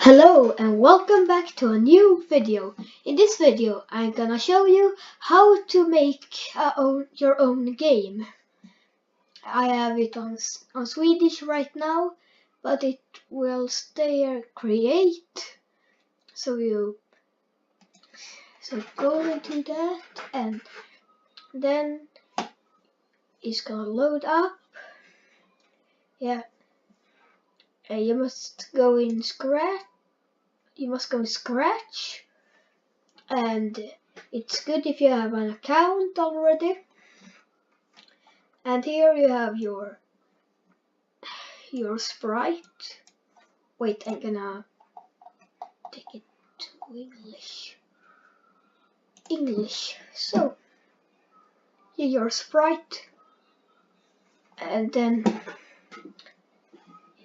Hello and welcome back to a new video. In this video I'm gonna show you how to make your own game. I have it on Swedish right now, but it will stay create. So go into that and then it's gonna load up. Yeah. You must go in Scratch. You must go in Scratch. And it's good if you have an account already. And here you have your sprite. Wait, I'm gonna take it to English. So your sprite, and then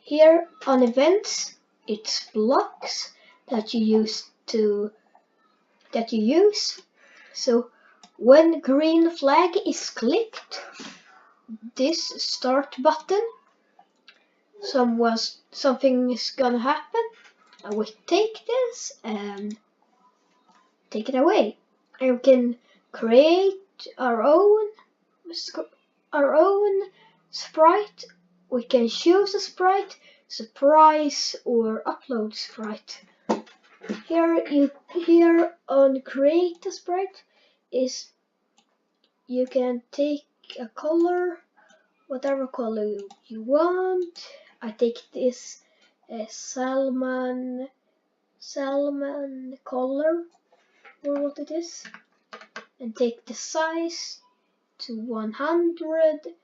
here on events, it's blocks that you use. So when green flag is clicked, this start button, something is gonna happen. And we take this and take it away. And we can create our own sprite. We can choose a sprite, surprise, or upload sprite. Here on create a sprite is you can take a color, whatever color you want. I take this salmon color, or what it is, and take the size to 100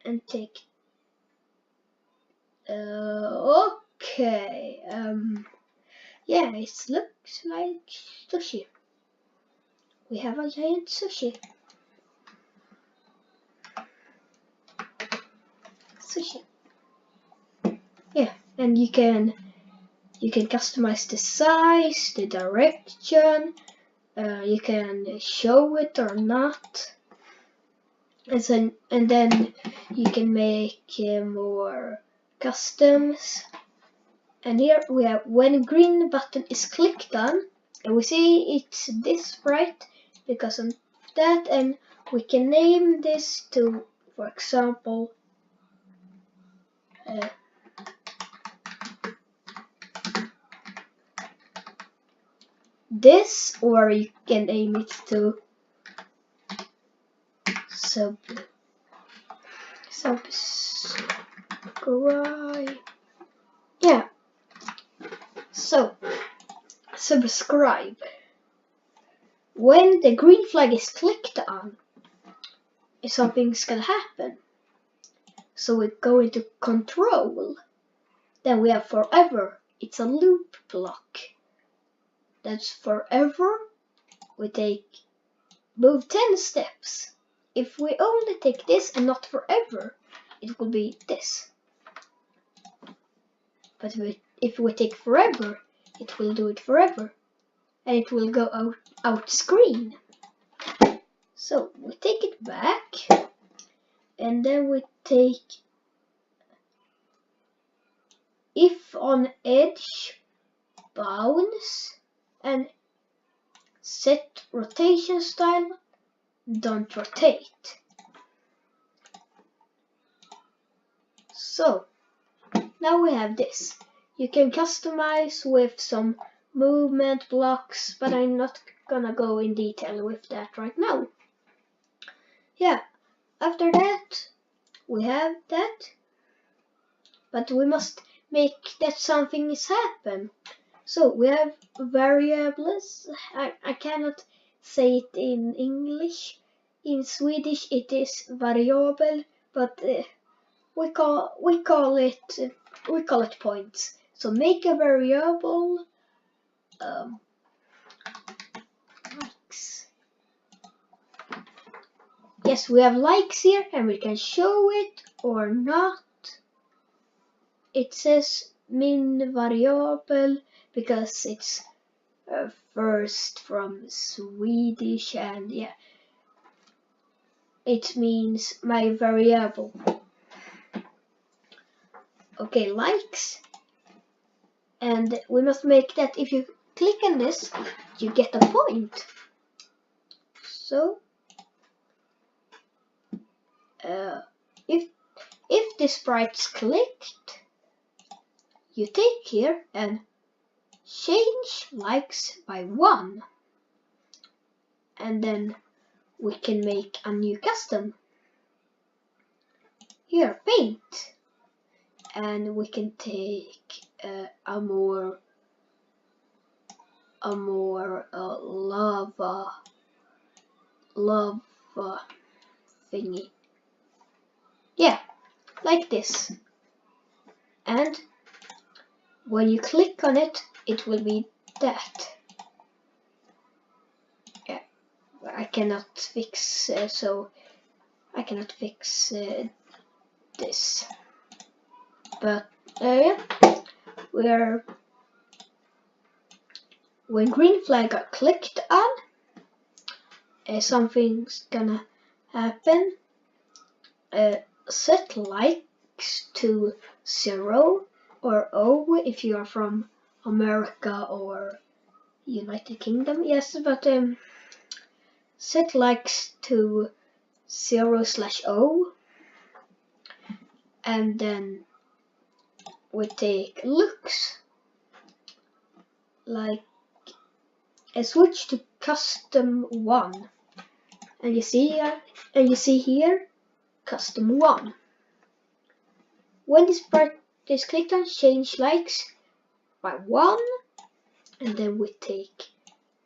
and take okay, yeah, it looks like sushi. We have a giant sushi. Yeah, and you can customize the size, the direction. You can show it or not, and then you can make more customs. And here we have when green button is clicked on, and we see it's this sprite because of that, and we can name this to, for example, this, or you can name it to subscribe. Yeah. So subscribe. When the green flag is clicked on, something's gonna happen. So we go into control. Then we have forever. It's a loop block. That's forever. We move 10 steps. If we only take this and not forever, it will be this. But if we take forever, it will do it forever. And it will go out screen. So we take it back, and then we take if on edge, bounce, and set rotation style, don't rotate. So now we have this. You can customize with some movement blocks, but I'm not gonna go in detail with that right now. Yeah, after that we have that, but we must make that something is happen. So we have variables. I cannot say it in English. In Swedish it is variable, but we call it points. So make a variable likes. Yes, we have likes here, and we can show it or not. It says min variable because it's first from Swedish, and yeah, it means my variable. Okay, likes, and we must make that if you click on this, you get a point. So if the sprite's clicked, you take here and change likes by 1, and then we can make a new custom. Here, paint, and we can take a more lava thingy. Yeah, like this. And when you click on it, it will be that. Yeah, I cannot fix so I cannot fix this. But yeah, when green flag are clicked on, something's gonna happen. Set likes to 0 or O if you are from America or United Kingdom. Yes, but set likes to 0/O, and then we take looks, like switch to custom 1, and you see here custom 1. When this part is clicked on, change likes by 1, and then we take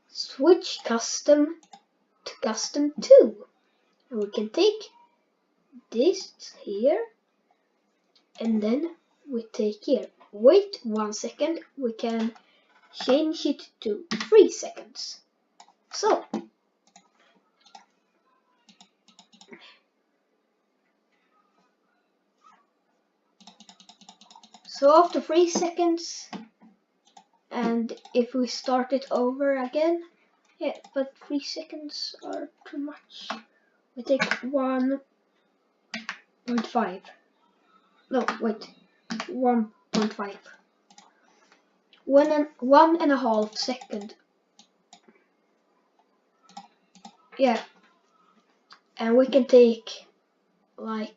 switch custom to custom 2, and we can take this here, and then we take here, wait 1 second, we can change it to 3 seconds. So after 3 seconds, and if we start it over again, yeah, but 3 seconds are too much. We take 1.5. No, wait, 1.5. 1.5 second. Yeah, and we can take like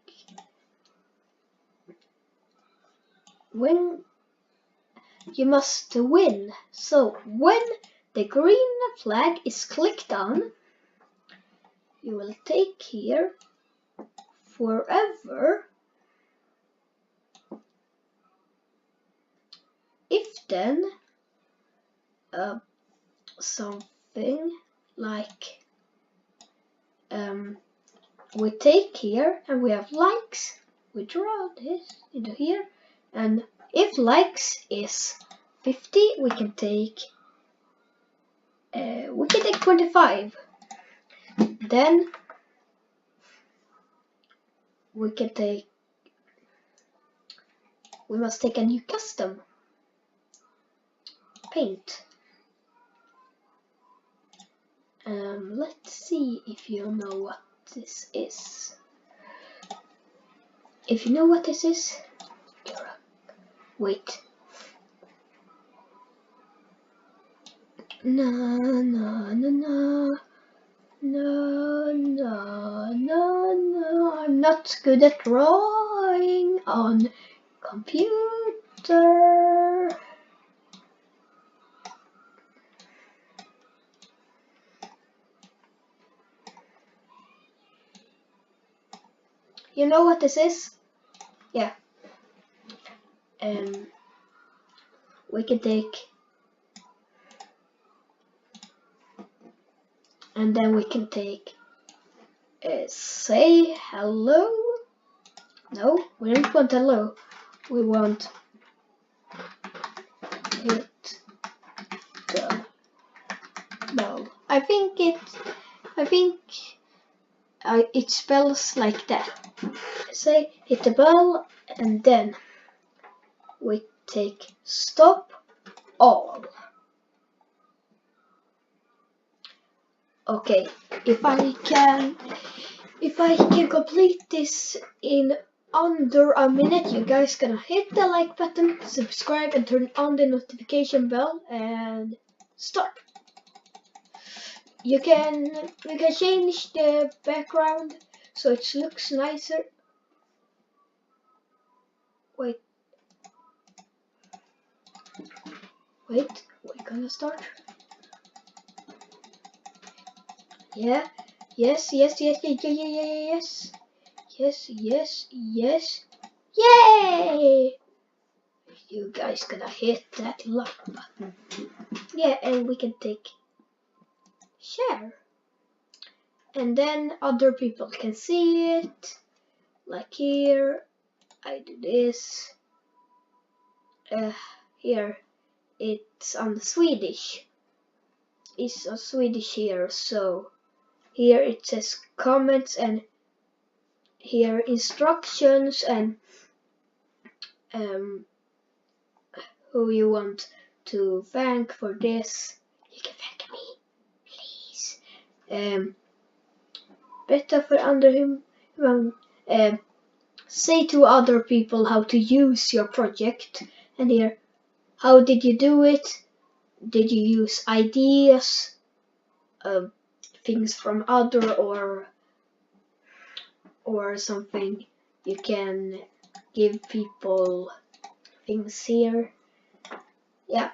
when you must win. So when the green flag is clicked on, you will take here forever. If then something like we take here and we have likes, we draw this into here, and if likes is 50, we can take 25. Then we must take a new custom, paint. Let's see if you know what this is. If you know what this is, wait. No, I'm not good at drawing on computer. You know what this is? Yeah. We can take, and then we can take say hello. No, we don't want hello. We want hit the ball. I think it spells like that. Say hit the ball, and then we take stop all. Okay, if I can complete this in under a minute, you guys gonna hit the like button, subscribe, and turn on the notification bell, and start. You can change the background so it looks nicer. Wait, we're gonna start. Yeah, yes, yay! You guys gonna hit that like button. Yeah, and we can take share. And then other people can see it. Like here, I do this. Here, it's on the Swedish. It's on Swedish here, so here it says comments and here instructions and who you want to thank for this. You can thank me, please. Better for under him. Say to other people how to use your project. And here, how did you do it? Did you use ideas, things from other or something? You can give people things here. Yeah,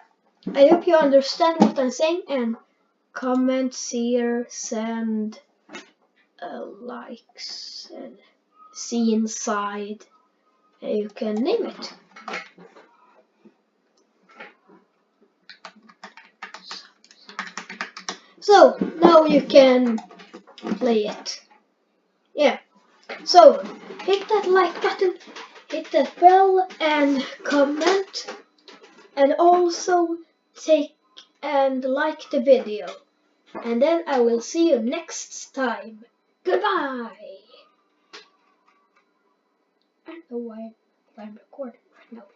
I hope you understand what I'm saying, and comments here, send likes, and see inside, and you can name it. So now you can play it. Yeah. So hit that like button, hit that bell, and comment, and also take and like the video. And then I will see you next time. Goodbye. I don't know why I'm recording right now.